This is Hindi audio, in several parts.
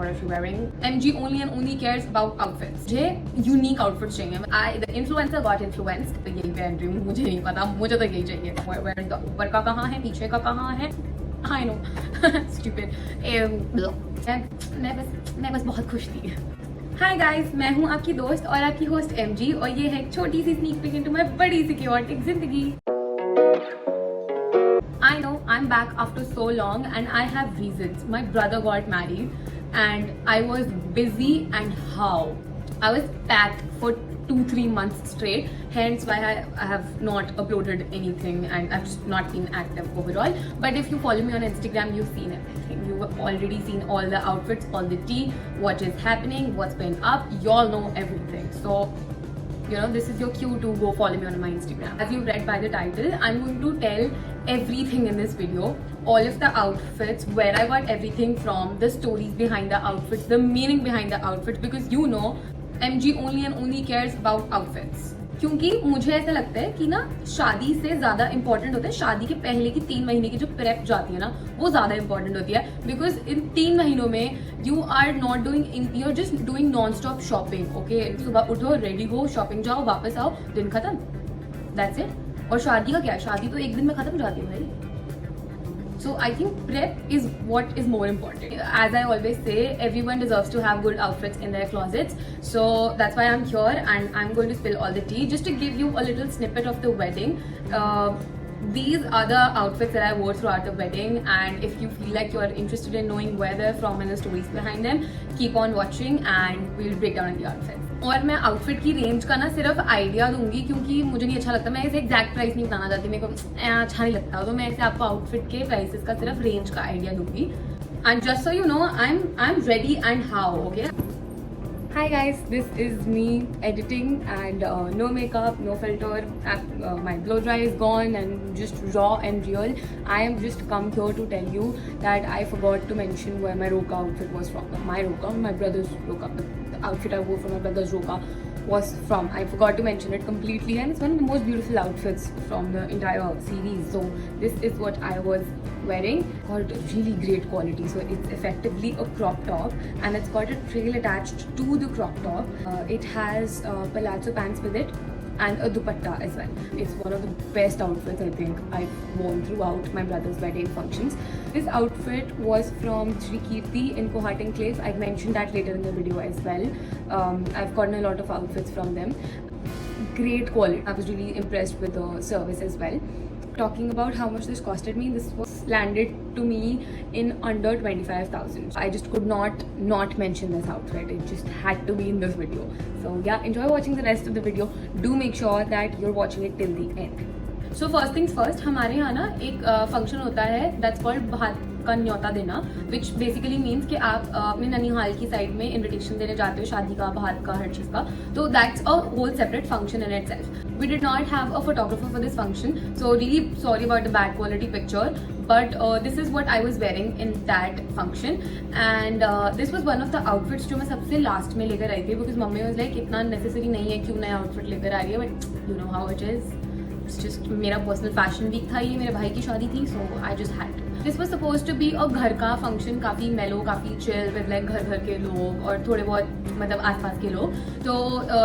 what is she wearing? MG only and only cares about outfits. मुझे unique outfits चाहिए. The influencer got influenced. तो यही पहन रही हूँ, मुझे नहीं पता, मुझे तो यही चाहिए. Where the ऊपर का कहाँ है, पीछे का कहाँ है? I know, stupid. मैं बस बहुत खुश थी. हाय गाइस, मैं हूँ आपकी दोस्त और आपकी होस्ट MG और ये है एक छोटी सी स्नीक पीक इनटू माय बड़ी सी chaotic जिंदगी. I know I'm back after so long and I have reasons. My brother got married and I was busy and how? I was packed for 2-3 months straight, hence why I have not uploaded anything and I've just not been active overall. But if you follow me on Instagram, you've seen everything. You've already seen all the outfits, all the tea, what is happening, what's been up. Y'all know everything. So you know, this is your cue to go follow me on my Instagram. As you've read by the title, I'm going to tell everything in this video, all of the outfits, where I got everything from, the stories behind the outfits, the meaning behind the outfits, because you know MG only and only cares about outfits. क्योंकि मुझे ऐसा लगता है कि ना शादी से ज्यादा इंपॉर्टेंट होता है, शादी के पहले की 3 महीने की जो प्रेप जाती है ना वो ज्यादा इंपॉर्टेंट होती है. बिकॉज इन 3 महीनों में you are not doing, you are just doing non stop shopping. Okay, सुबह उठो, रेडी हो, शॉपिंग जाओ, वापस आओ, दिन खत्म, दैट्स इट. और शादी का क्या है, शादी तो एक दिन में खत्म हो जाती है भाई. So I think prep is what is more important. As I always say, everyone deserves to have good outfits in their closets. So that's why I'm here and I'm going to spill all the tea just to give you a little snippet of the wedding. These are the outfits that I wore throughout the wedding, and if you feel like you are interested in knowing where they're from and the stories behind them, keep on watching and we'll break down the outfits. और मैं आउटफिट की रेंज का ना सिर्फ आइडिया दूंगी क्योंकि मुझे नहीं अच्छा लगता, मैं इसे एग्जैक्ट प्राइस नहीं बताना चाहती, मेरे को अच्छा नहीं लगता, तो मैं ऐसे आपको आउटफिट के प्राइसेस का सिर्फ रेंज का आइडिया दूंगी. And just so you know, I am ready and how. Okay, hi guys, this is me editing and no makeup, no filter, my blow dry is gone and just raw and real. I am just come here to tell you that I forgot to mention where my Roka outfit was from. My brother's Roka, the outfit I wore for my brother's Roka was from. I forgot to mention it completely, and it's one of the most beautiful outfits from the entire series. So this is what I was wearing. Got really great quality, so it's effectively a crop top and it's got a trail attached to the crop top. It has palazzo pants with it and a dupatta as well. It's one of the best outfits I think I've worn throughout my brother's wedding functions. This outfit was from Sri Kirti in Kohat Enclave. I've mentioned that later in the video as well. I've gotten a lot of outfits from them. Great quality. I was really impressed with the service as well. Talking about how much this costed me, this was landed to me in under 25,000. I just could not mention this outfit. It just had to be in this video. So yeah, enjoy watching the rest of the video. Do make sure that you're watching it till the end. So first things first, हमारे यहाँ ना एक फंक्शन होता है that's called भात का न्योता देना, which basically means कि आप अपने ननिहाल की साइड में इन्विटेशन देने जाते हो शादी का, भात का, हर चीज़ का. तो that's a whole separate function in itself. We did not have a photographer for this function, so really sorry about the bad quality picture. But this is what I was wearing in that function, and this was one of the outfits जो मैं सबसे last में लेकर आई थी, because मम्मी was like इतना necessary नहीं है क्यों नया outfit लेकर आ रही है, but you know how it is. It's just मेरा पर्सनल फैशन वीक था, ये मेरे भाई की शादी थी, so I just had to. This was supposed to be a घर का फंक्शन, काफ़ी मेलो, काफ़ी चिल विद लाइक घर के लोग और थोड़े बहुत मतलब आसपास के लोग. तो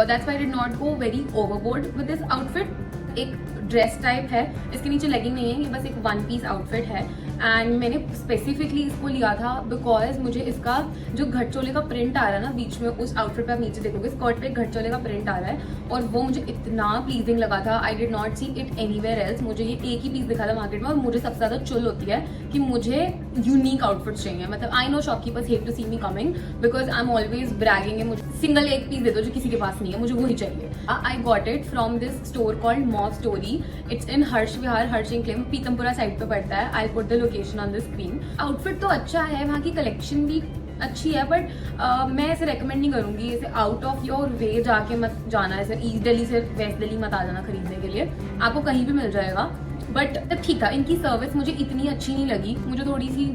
that's why I did not go very overboard with this outfit. एक ड्रेस टाइप है, इसके नीचे लेगिंग नहीं है, ये बस एक 1 पीस आउटफिट है. एंड मैंने स्पेसिफिकली इसको लिया था बिकॉज मुझे इसका जो घटचोले का प्रिंट आ रहा है ना बीच में, उस आउटफिट पे आप नीचे देखोगे स्कर्ट पे घटचोले का प्रिंट आ रहा है और वो मुझे इतना प्लीजिंग लगा था. आई did not see it anywhere else. मुझे ये एक ही पीस दिखा था मार्केट में और मुझे सबसे ज़्यादा चुल होती है कि मुझे यूनिक आउटफिट्स चाहिए. मतलब I know shopkeepers hate to see me coming because I am always bragging. मुझे सिंगल एक पीस दे दो जो किसी के पास नहीं है, मुझे वही चाहिए. I got it from this store called mauve story. It's in Harsh Vihar, Harsh enclave, Pitampura side पे पड़ता है. I put the location on the screen. Outfit तो अच्छा है, वहाँ की कलेक्शन भी अच्छी है, बट मैं ऐसे रेकमेंड नहीं करूँगी. ऐसे आउट ऑफ योर वे जाके मत जाना, ऐसे ईस्ट दिल्ली से वेस्ट दिल्ली मत आ जाना खरीदने के लिए. आपको कहीं भी मिल जाएगा. बट ठीक था, इनकी सर्विस मुझे इतनी अच्छी नहीं लगी, मुझे थोड़ी सी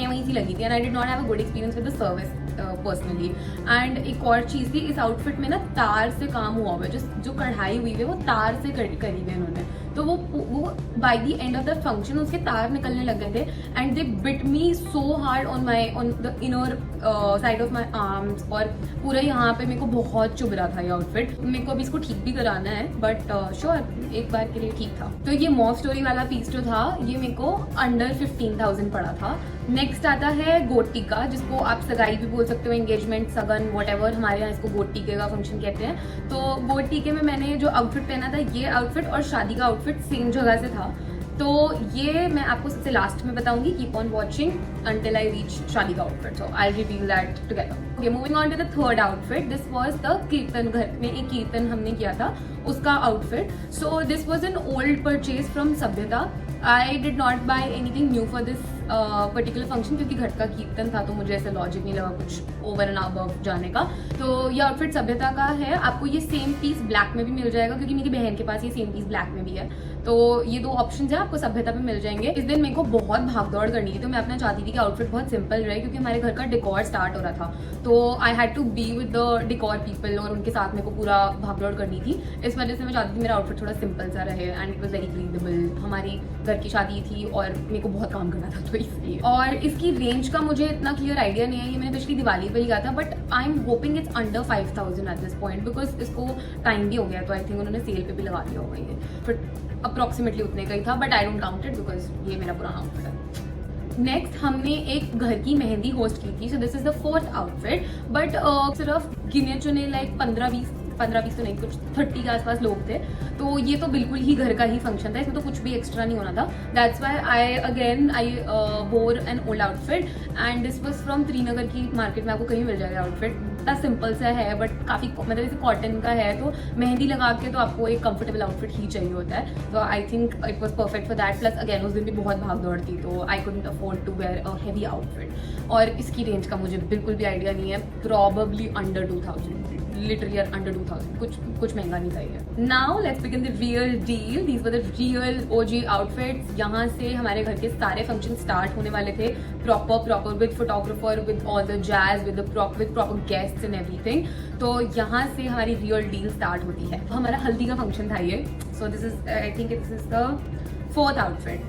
एवं सी लगी थी. And I did not have a good experience with the service. Personally. And एक और चीज़ थी, इस आउटफिट में ना तार से काम हुआ हुआ है, जो कढ़ाई हुई है वो तार से करी हुई है उन्होंने। तो वो by the end of the function उसके तार निकलने लग गए थे and they bit me so hard on the inner side of my arms, और पूरा यहाँ पे मेरे को बहुत चुभ रहा था ये आउटफिट। मेरे को अभी इसको ठीक भी कराना है, बट श्योर एक बार के लिए ठीक था। तो ये मॉव स्टोरी वाला पीस जो था ये मेरे को अंडर 15,000 पड़ा था। नेक्स्ट आता है गोट टीका, जिसको आप सगाई भी बोल सकते हो, एंगेजमेंट, सगन, व्हाटएवर, हमारे यहाँ इसको गोट टीके का फंक्शन कहते हैं। तो गोट टीके में मैंने जो आउटफिट पहना था, ये आउटफिट और शादी का आउटफिट सेम जगह से था। तो ये मैं आपको सबसे लास्ट में बताऊंगी, keep on watching until I reach शादी का outfit, so I reveal that together. Okay, moving on to the third outfit, this was the kirtan, घर में एक कीर्तन हमने किया था उसका outfit. So this was an old purchase from Sabhyata. I did not buy anything new for this particular function, क्योंकि घर का कीर्तन था तो मुझे ऐसे लॉजिक नहीं लगा कुछ ओवर एंड अबव जाने का। तो ये आउटफिट सभ्यता का है। आपको ये सेम पीस ब्लैक में भी मिल जाएगा, क्योंकि मेरी बहन के पास ये सेम पीस ब्लैक में भी है। तो ये दो ऑप्शंस है, आपको सभ्यता पे मिल जाएंगे। इस दिन मेरे को बहुत भागदौड़ करनी थी, तो मैं अपना चाहती थी कि आउटफिट बहुत सिंपल रहे, क्योंकि हमारे घर का डेकोर स्टार्ट हो रहा था। तो I had to be with the decor people, और उनके साथ मेरे को पूरा भागदौड़ करनी थी। इस वजह से मैं चाहती थी मेरा आउटफिट थोड़ा सिंपल सा रहे and it was very breathable. हमारी घर की शादी थी और मेरे को बहुत काम करना था, तो इसलिए। और इसकी रेंज का मुझे इतना क्लियर आइडिया नहीं है, ये मैंने पिछली दिवाली पे ही कहा था, but I am hoping it's under 5,000 eight this point, because इसको टाइम भी हो गया, तो आई थिंक उन्होंने सेल पे भी लगा दिया होगा ये। बट अप्रॉक्सीमेटली उतने का ही था, but I don't count it because ये मेरा पुराना आउटफिट है। नेक्स्ट हमने एक घर की मेहंदी होस्ट की थी, so this is the fourth outfit. But सिर्फ गिने चुने लाइक 15-20 तो नहीं, कुछ 30 के आसपास लोग थे। तो ये तो बिल्कुल ही घर का ही फंक्शन था, इसमें तो कुछ भी एक्स्ट्रा नहीं होना था। दैट्स वाई आई वोर an old outfit and this was from Trinagar की मार्केट में। आपको कहीं मिल जाएगा आउटफिट, इतना सिंपल सा है बट काफ़ी मतलब जैसे कॉटन का है, तो मेहंदी लगा के तो आपको एक कंफर्टेबल आउटफिट ही चाहिए होता है। तो I think it was perfect for that. Plus again उस दिन भी बहुत भाग दौड़ थी, तो I couldn't afford to wear a heavy outfit. और इसकी रेंज का मुझे बिल्कुल भी आइडिया नहीं है, प्रॉबली अंडर 2,000, लिटरली अंडर 2,000, कुछ महंगा नहीं था ये। Now let's begin the real deal. These were the real OG outfits. यहाँ से हमारे घर के सारे फंक्शन स्टार्ट होने वाले थे, proper with photographer, with all the jazz, with proper guests and everything. तो यहाँ से हमारी रियल डील स्टार्ट होती है। हमारा हल्दी का फंक्शन था ये। So this is I think this is the fourth outfit,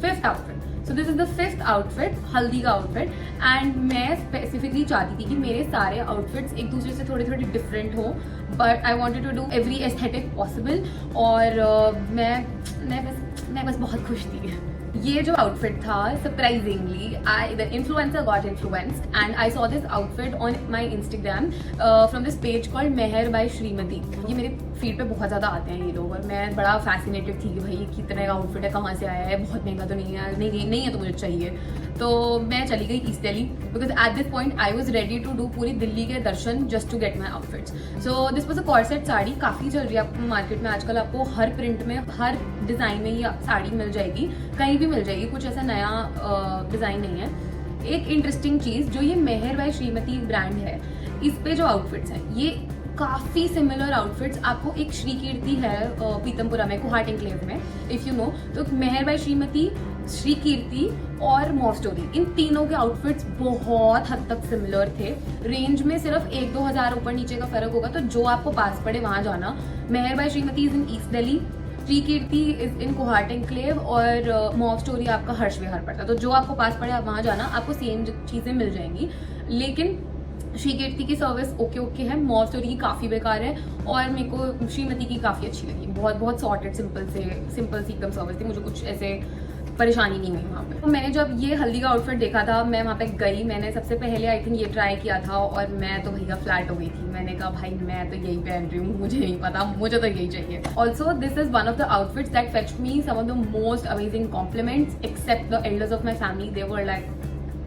fifth outfit. So this is the fifth outfit, हल्दी का आउटफिट। एंड मैं स्पेसिफिकली चाहती थी कि मेरे सारे आउटफिट्स एक दूसरे से थोड़े डिफरेंट हो, but I wanted to do every aesthetic possible. और मैं बस बहुत खुश थी। ये जो आउटफिट था, surprisingly the influencer got influenced and I saw this outfit on my Instagram from this page called Mehar by Shrimati. ये मेरे फीड पे बहुत ज़्यादा आते हैं ये लोग, और मैं बड़ा फैसिनेटेड थी कि भाई कितने का आउटफिट है, कहाँ से आया है, बहुत महंगा तो नहीं है, नहीं है तो मुझे चाहिए। तो मैं चली गई east Delhi, because at this point I was ready to do पूरी दिल्ली के दर्शन just to get my outfits. So this was a corset sari, काफ़ी चल रही है आपको मार्केट में आजकल। आपको हर प्रिंट में, हर डिज़ाइन में ये साड़ी मिल जाएगी, कहीं भी मिल जाएगी, कुछ ऐसा नया डिज़ाइन नहीं है। एक इंटरेस्टिंग चीज़, जो ये मेहर बाय श्रीमती ब्रांड है, इस पे जो आउटफिट्स हैं ये काफ़ी सिमिलर आउटफिट्स आपको एक श्री कीर्ति है पीतमपुरा में, कुहाट एनक्लेव में, इफ़ यू नो। तो मेहर बाय श्रीमती, श्री कीर्ति और मॉव स्टोरी, इन तीनों के आउटफिट्स बहुत हद तक सिमिलर थे। रेंज में सिर्फ 1-2 हज़ार ऊपर नीचे का फर्क होगा, तो जो आपको पास पड़े वहाँ जाना। Mehar by Shrimati is in east Delhi, Shri Kirti is in Kohat enclave, और मॉव स्टोरी आपका हर्ष विहार पड़ता है। तो जो आपको पास पड़े आप वहाँ जाना, आपको सेम चीज़ें मिल जाएंगी। लेकिन श्री कीर्ति की सर्विस ओके है, मॉव स्टोरी की काफ़ी बेकार है, और मेरे को श्रीमती की काफ़ी अच्छी लगी। बहुत सॉर्टेड सिंपल सी एकदम सर्विस थी, मुझे कुछ ऐसे परेशानी नहीं हुई वहाँ पे। तो मैंने जब ये हल्दी का आउटफिट देखा था, मैं वहाँ पे गई, मैंने सबसे पहले आई थिंक ये ट्राई किया था, और मैं तो भैया फ्लैट हो गई थी। मैंने कहा भाई मैं तो यही पहन रही हूँ, मुझे नहीं पता, मुझे तो यही चाहिए। Also this is one of the outfits that fetched me some of the most amazing compliments, except the elders of my family. They were like,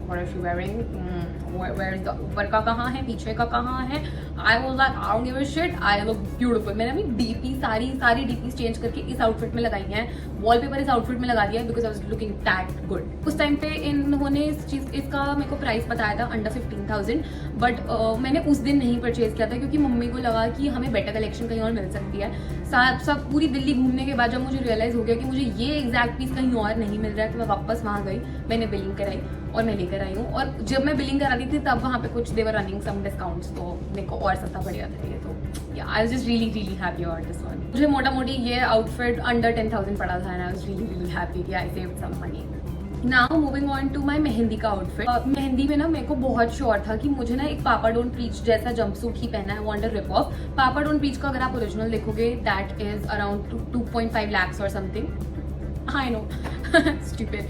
what are she wearing? Where is the ऊपर का कहाँ है, पीछे का कहाँ है. I was like I don't give a shit, I look beautiful. मैंने अपनी डीपी सारी डीपीज चेंज करके इस आउटफिट में लगाई हैं, वॉलपेपर इस आउटफिट में लगा दिया because I was looking that good. उस टाइम पे इन्होंने इसका मेरे को प्राइस बताया था अंडर 15,000, बट मैंने उस दिन नहीं परचेज किया था क्योंकि मम्मी को लगा कि हमें बेटर कलेक्शन कहीं और मिल सकती है. सब पूरी दिल्ली घूमने के बाद जब मुझे रियलाइज हो गया कि मुझे ये एग्जैक्ट पीस कहीं और नहीं मिल रहा है, तो मैं वापस वहाँ गई, मैंने बिलिंग कराई और मैं लेकर आई हूँ. और जब मैं बिलिंग करा दी थी तब वहाँ पे कुछ देवर रनिंग सम डिस्काउंट्स, तो मेरे को और सस्ता पड़ गया था ये. तो yeah I was just really happy about this one. मुझे मोटा मोटी ये आउटफिट अंडर 10,000 पड़ा था and I was really happy कि I saved some money. Now moving on to my mehndi का आउटफिट. मेहंदी में ना मेरे को बहुत श्योर था कि मुझे ना एक पापा डोंट प्रीच जैसा जंपसूट ही पहना है, वांट टू रिप ऑफ. पापा डोंट प्रीच का अगर आप ओरिजिनल देखोगे दैट इज अराउंड 2.5 lakhs और something. I know stupid.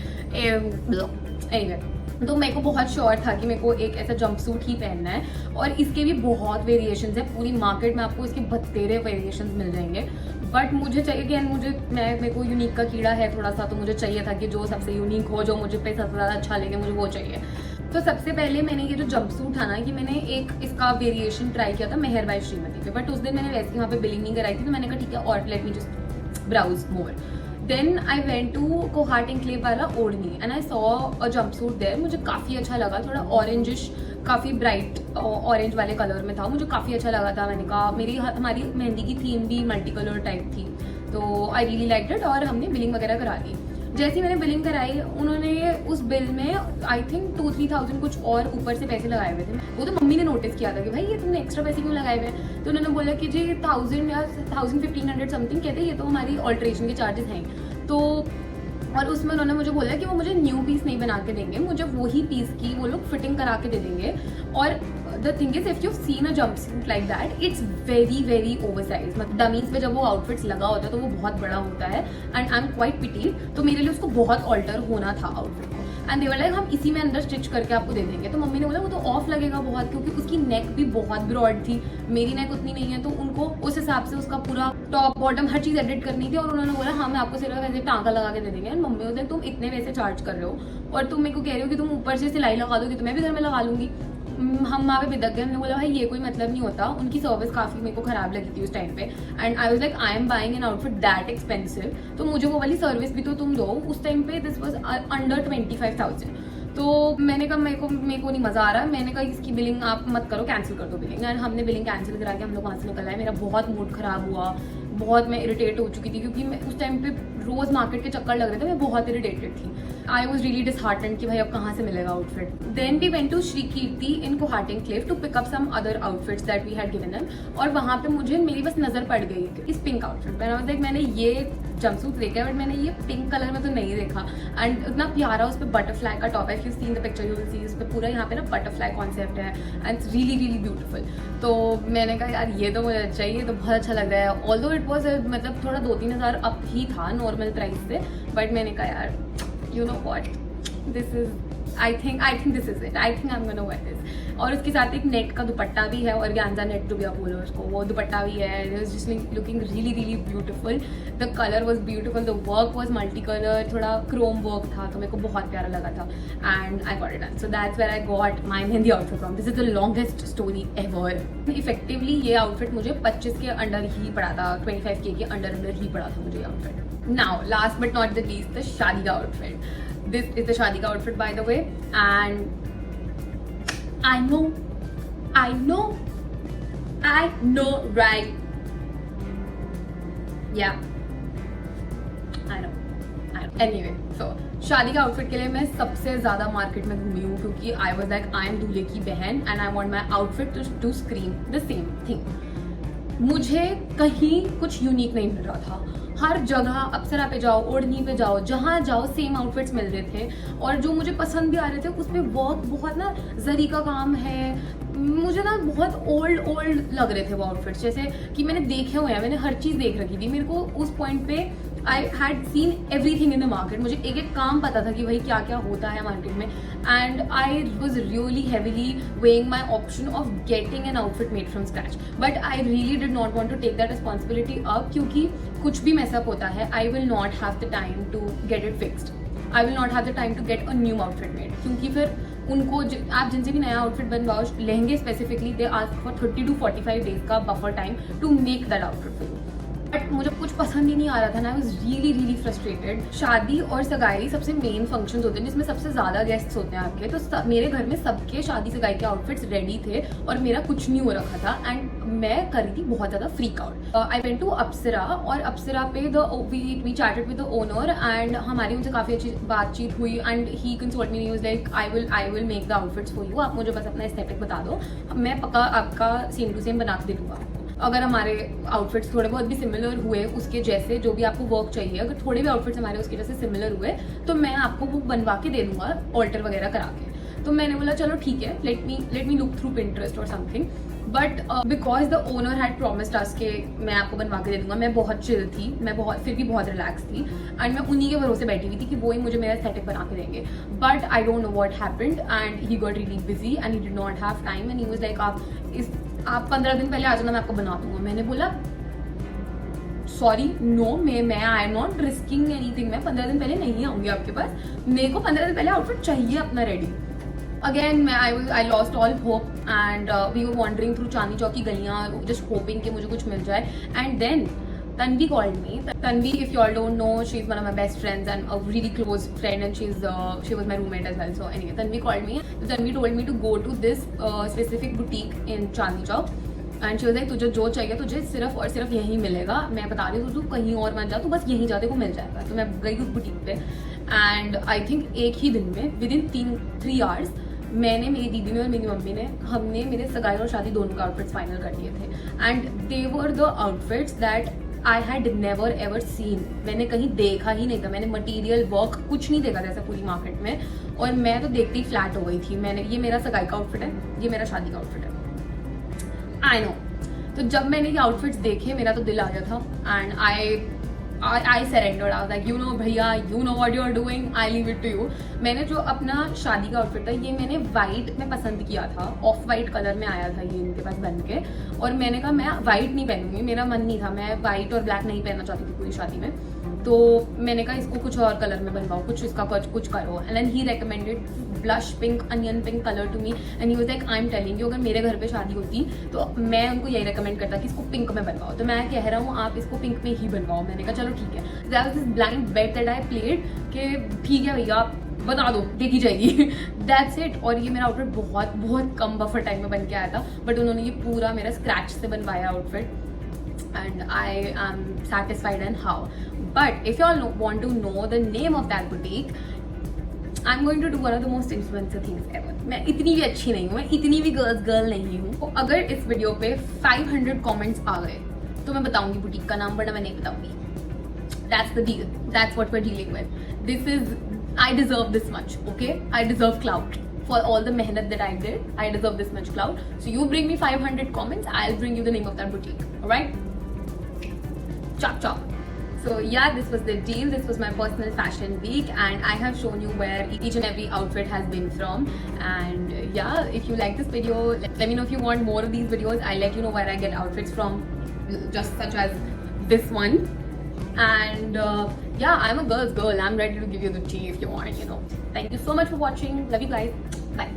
Anyway, तो मेरे को बहुत श्योर था कि मेरे को एक ऐसा जंपसूट ही पहनना है और इसके भी बहुत वेरिएशंस है. पूरी मार्केट में आपको इसके 32 वेरिएशंस मिल जाएंगे. बट मुझे चाहिए कि मेरे को यूनिक का कीड़ा है थोड़ा सा, तो मुझे चाहिए था कि जो सबसे यूनिक हो, जो मुझे पे सबसे ज़्यादा अच्छा लगे, मुझे वो चाहिए. तो सबसे पहले मैंने ये जो जंपसूट था ना, कि मैंने एक इसका वेरिएशन ट्राई किया था मेहर बाय श्रीमती पे, बट उस दिन मैंने वैसे वहाँ पे बिलिंग नहीं कराई थी, तो मैंने कहा ठीक है और let me just browse more. Then I went to Kohat enclave वाला Odhni and I saw a jumpsuit there. मुझे काफ़ी अच्छा लगा, थोड़ा ऑरेंजिश, काफ़ी ब्राइट ऑरेंज वाले कलर में था, मुझे काफ़ी अच्छा लगा था. मैंने कहा हमारी मेहंदी की थीम भी मल्टी कलर टाइप थी, तो आई रियली लाइक्ड इट और हमने बिलिंग वगैरह करा ली. जैसे ही मैंने बिलिंग कराई, उन्होंने उस बिल में आई थिंक 2-3,000 कुछ और ऊपर से पैसे लगाए हुए थे. वो तो मम्मी ने नोटिस किया था कि भाई ये तुमने एक्स्ट्रा पैसे क्यों लगाए हुए हैं. तो उन्होंने बोला कि जी 1,000 या 1,500 समथिंग, कहते ये तो हमारी ऑल्ट्रेशन के चार्जेस हैं. तो और उसमें उन्होंने मुझे बोला कि वो मुझे न्यू पीस नहीं बना के देंगे, मुझे वही पीस की वो लोग फिटिंग करा के दे देंगे. और the thing is if you seen a jumpsuit like that, it's very oversize. मतलब डमीज पे जब वो आउटफिट्स लगा होता है तो वो बहुत बड़ा होता है एंड आई एम क्वाइट पिटी. तो मेरे लिए उसको बहुत ऑल्टर होना था आउटफिट को. एंड दे वर लाइक हम इसी में अंदर स्टिच करके आपको दे देंगे. तो मम्मी ने बोला वो तो ऑफ लगेगा बहुत, क्योंकि उसकी नेक भी बहुत ब्रॉड थी, मेरी नेक उतनी नहीं है, तो उनको उस हिसाब से उसका पूरा टॉप बॉटम हर चीज़ एडिट करनी थी. और उन्होंने बोला हाँ मैं आपको सिर्फ वैसे टाँका लगा के दे देंगे. एंड मम्मी बोलते तुम इतने वैसे चार्ज कर रहे हो और तुम मेरे को कह रहे हो कि तुम ऊपर से सिलाई लगा दोगे, तो मैं भी घर में लगा लूंगी. हम वहाँ पे बिदक गए. हमने बोला भाई ये कोई मतलब नहीं होता. उनकी सर्विस काफ़ी मेरे को खराब लगी थी उस टाइम पे and I was like I am buying an outfit that expensive, तो मुझे वो वाली सर्विस भी तो तुम दो. उस टाइम पे दिस वाज अंडर 25,000. तो मैंने कहा मेरे को नहीं मज़ा आ रहा. मैंने कहा इसकी बिलिंग आप मत करो, कैंसिल कर दो बिलिंग. एंड हमने बिलिंग कैंसिल करा के हम लोग वहाँ से निकल आए. मेरा बहुत मूड खराब हुआ, बहुत मैं इरिटेट हो चुकी थी क्योंकि मैं उस टाइम पे रोज मार्केट के चक्कर लग रहे थे, मैं बहुत इरिटेटेड थी. आई वॉज रियली डिसहार्टेंड कि भाई अब कहाँ से मिलेगा outfit. Then we went to Shri Kirti in Kohat enclave to pick up some other outfits that we had given them. और वहाँ पे मुझे मेरी बस नजर पड़ गई इस पिंक आउटफिट पे. आई वाज लाइक मैंने ये जंपसूट देखा है बट मैंने ये पिंक कलर में तो नहीं देखा. एंड इतना प्यारा उस पर बटरफ्लाई का टॉप है. If you seen the picture you will see उस पर पूरा यहाँ पे ना बटरफ्लाई कॉन्सेप्ट है एंड इट्स रियली ब्यूटीफुल. तो मैंने कहा यार ये तो मुझे चाहिए, तो बहुत अच्छा लग रहा है. ऑल्दो इट वॉज मतलब थोड़ा 2-3 हज़ार अप ही था नॉर्मल प्राइस से, बट मैंने कहा यार you know what, this is I think this is it. I think I am gonna wear this. और उसके साथ एक नेट का दुपट्टा भी है, ऑर्गेन्जा नेट जो भी आप बोलो उसको, वो दुपट्टा भी है. It was just looking really beautiful. The colour was beautiful, the work was multi colour, थोड़ा क्रोम वर्क था, तो मेरे को बहुत प्यारा लगा था and I got it done. So that's where I got my mehndi outfit from. This is the longest story ever. Effectively ये आउटफिट मुझे 25 के अंडर ही पड़ा था, 25K के अंडर ही पड़ा था मुझे outfit. Now last but not the least, the शादी का आउटफिट. This is the शादी का outfit by the way, and I know, right? Yeah, I know. Anyway, so शादी का आउटफिट के लिए मैं सबसे ज़्यादा मार्केट में घूमी हूँ क्योंकि I was like I am दूल्हे की बहन and I want my outfit to scream the same thing. मुझे कहीं कुछ यूनिक नहीं मिल रहा था. हर जगह अप्सरा पे जाओ, ओढ़नी पे जाओ, जहाँ जाओ सेम आउटफिट्स मिल रहे थे और जो मुझे पसंद भी आ रहे थे उस पर वर्क बहुत ना जरी का काम है. मुझे ना बहुत ओल्ड लग रहे थे वो आउटफिट्स, जैसे कि मैंने देखे हुए हैं, मैंने हर चीज़ देख रखी थी. मेरे को उस पॉइंट पे I had seen everything in the market. मुझे एक काम पता था कि भाई क्या क्या होता है मार्केट में and I was really heavily weighing my option of getting an outfit made from scratch. But I really did not want to take that responsibility up क्योंकि कुछ भी मैसअप होता है, I will not have the time to get it fixed. I will not have the time to get a new outfit made, क्योंकि फिर उनको आप जिनसे भी नया आउटफिट बनवाओ, लहंगे specifically, they ask for 30 to 45 days का buffer time to make that outfit for you. But मुझे कुछ पसंद ही नहीं आ रहा था ना, I was really really frustrated. शादी और सगाई सबसे मेन फंक्शंस होते हैं जिसमें सबसे ज़्यादा गेस्ट्स होते हैं आपके, तो मेरे घर में सबके शादी सगाई के आउटफिट्स रेडी थे और मेरा कुछ नहीं हो रखा था एंड मैं कर रही थी बहुत ज़्यादा freak out. I went to Apsara, और अप्सरा पे we chatted with the owner and हमारी उनसे काफ़ी अच्छी बातचीत हुई and he consult me, was like I will make the outfits for you, आप मुझे बस अपना एस्थेटिक बता दो, मैं पक्का आपका सेम टू सेम बना के दे दूँगा। अगर हमारे आउटफिट्स थोड़े बहुत भी सिमिलर हुए उसके जैसे, जो भी आपको वर्क चाहिए, अगर थोड़े भी आउटफिट्स हमारे उसके जैसे सिमिलर हुए तो मैं आपको वो बनवा के दे दूंगा ऑल्टर वगैरह करा के। तो मैंने बोला चलो ठीक है, let me look through Pinterest और something, but because the owner had promised us के मैं आपको बनवा के दे दूंगा, मैं बहुत चिल थी, मैं फिर भी बहुत रिलैक्स थी एंड मैं उन्हीं के भरोसे बैठी हुई थी कि वो ही मुझे मेरा एस्थेटिक बना के देंगे। But I don't know what happened and he got really busy and he did not have time and he was like आप 15 दिन पहले आ जाना, मैं आपको बना दूंगा। मैंने बोला सॉरी नो, मैं I am not risking anything, मैं 15 दिन पहले नहीं आऊंगी आपके पास, मेरे को 15 दिन पहले आउटफिट चाहिए अपना ready. Again I lost all hope and we were wandering through Chandni Chowk की गलियां जस्ट होपिंग कि मुझे कुछ मिल जाए and then Tanvi called me. Tanvi, if you all don't know, she's one of my best friends and a really close friend, and she was my roommate as well. So anyway, Tanvi called me. Tanvi told me to go to this specific boutique in Chandni Chowk, and she was like, तुझे जो चाहिए तुझे सिर्फ और सिर्फ यहीं मिलेगा, मैं बता रही हूँ, तू कहीं और मत जा, तू बस यहीं जाते को मिल जाएगा। तो मैं गई उस बुटीक पे एंड आई थिंक एक ही दिन में विद इन 3 hours मैंने, मेरी दीदी ने और मेरी मम्मी ने, हमने मेरे सगाई और शादी दोनों का आउटफिट्स फाइनल कर लिए थे and they were the outfits that I had never ever seen. मैंने कहीं देखा ही नहीं था, मैंने मटीरियल वर्क कुछ नहीं देखा था ऐसा पूरी मार्केट में, और मैं तो देखते ही फ्लैट हो गई थी। ये मेरा सगाई का आउटफिट है, ये मेरा शादी का आउटफिट है, आई नो। तो जब मैंने ये आउटफिट्स देखे मेरा तो दिल आ गया था and I surrendered. I was like, you know भैया, you know what you are doing, I leave it to you. मैंने जो अपना शादी का आउटफिट था ये मैंने वाइट में पसंद किया था, ऑफ वाइट कलर में आया था ये इनके पास बन के, और मैंने कहा मैं वाइट नहीं पहनूंगी, मेरा मन नहीं था, मैं वाइट और ब्लैक नहीं पहनना चाहती थी पूरी शादी में। तो मैंने कहा इसको कुछ और कलर में बनवाओ, कुछ इसका कुछ करो and then he recommended blush pink, onion pink colour to me and he was like, I am telling you, अगर मेरे घर पे शादी होती तो मैं उनको यही रेकमेंड करता कि इसको पिंक में बनवाओ, तो मैं कह रहा हूँ आप इसको पिंक में ही बनवाओ। मैंने कहा चलो ठीक है। That was this blind bet that I played कि ठीक है भैया बता दो, देखी जाएगी, दैट्स इट। और ये मेरा आउटफिट बहुत बहुत कम बफर टाइम में बन के आया था, बट उन्होंने ये पूरा मेरा स्क्रैच से बनवाया outfit and I am satisfied and how. But if you all want to know the name of that boutique, I'm going to do one of the most influencer things ever. मैं इतनी भी अच्छी नहीं हूँ, मैं इतनी भी गर्ल नहीं हूँ। तो अगर इस वीडियो पे 500 कमेंट्स आ गए तो मैं बताऊंगी बुटीक का नाम, वरना मैं नहीं बताऊंगी। That's the deal. That's what we're dealing with. This is, I deserve this much, okay? I deserve clout. For all the mehnat that I did, I deserve this much clout. So you bring me 500 comments, I'll bring you the name of that boutique. Alright? Chop chop. So yeah, this was the deal. This was my personal fashion week and I have shown you where each and every outfit has been from. And yeah, if you like this video, let me know if you want more of these videos. I'll let you know where I get outfits from, just such as this one. And yeah, I'm a girl's girl. I'm ready to give you the tea if you want, you know. Thank you so much for watching. Love you guys. Bye.